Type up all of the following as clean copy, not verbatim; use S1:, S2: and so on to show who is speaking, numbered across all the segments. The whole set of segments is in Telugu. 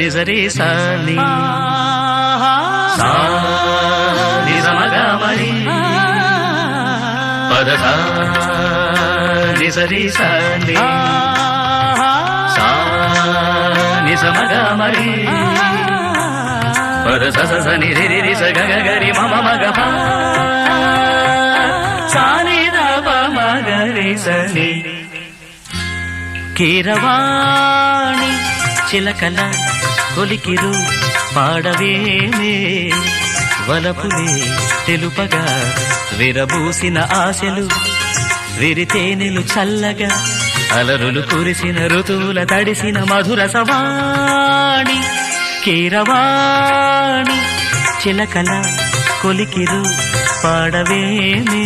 S1: నిజరి సాని నిజమగమరి పద నిజరి సాని నిజమగమరి పద స నిరి స గగరి మమ మగ సాని దప మగరి సని కీరవాణి చిలకల కొలికిరు పాడవేమే వలపులే తెలుపగా విరబూసిన ఆశలు విరితేనెలు చల్లగా అలరులు కురిసిన ఋతువుల తడిసిన మధుర సవాణి కీరవాణి చిలకల కొలికిరు పాడవేమే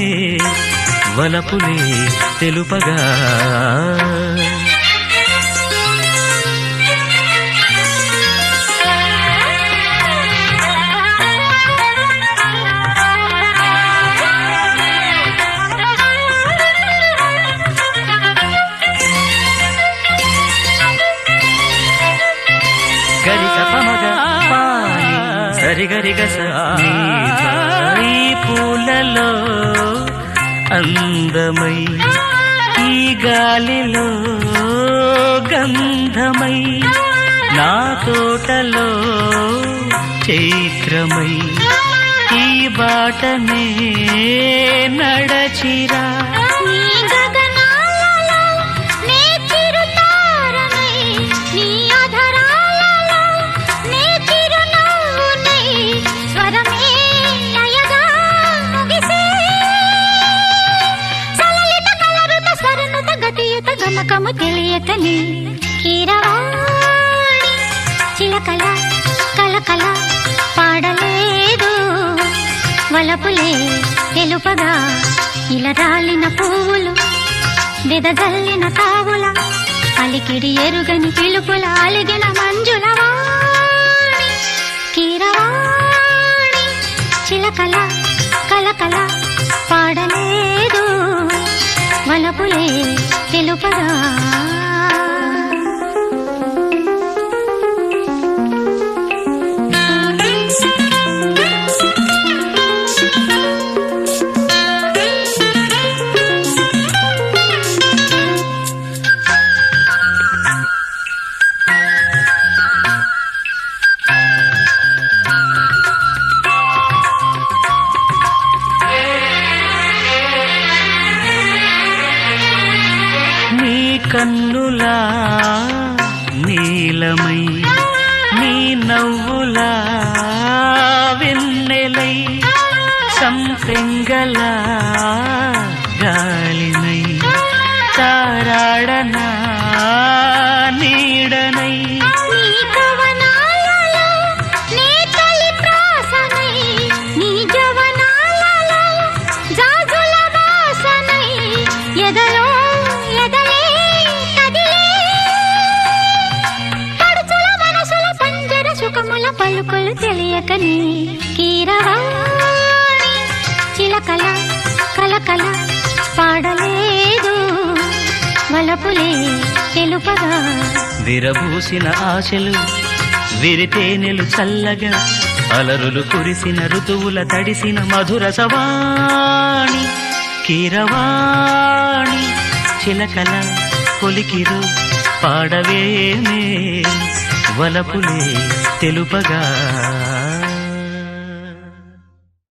S1: వలపులే తెలుపగా సరిగరిగస ఈ పూలలో అందమై ఈ గాలిలో గంధమై నా తోటలో చైత్రమై ఈ బాటనే నడచిరా గమకము తెలియకని కీరవాణి చిలకల కలకల పాడలేదు వలపులే తెలుపగా ఇలా రాలిన పువ్వులు వెదజల్లిన తావుల అలికిడి ఎరుగని పిలుపుల అలిగిన మంజుల వాణి కీరవాణి చిలకల కలకల పాడలేదు వలపులే తెలుపగా కన్నులా నీలమై నీ నవ్వులా వెన్నెలై సంపెంగల గాలినై తారాడనా నీడనై పలుకులు తెలియకని కీరవాణి చిలకల కలకల పాడలేదు వలపులే తెలుపగా విరబూసిన ఆశలు విరితేనెలు చల్లగా అలరులు కురిసిన ఋతువుల తడిసిన మధుర సవాణి కీరవాణి చిలకల కొలికిరు పాడవేమే వలపులే తెలుపగా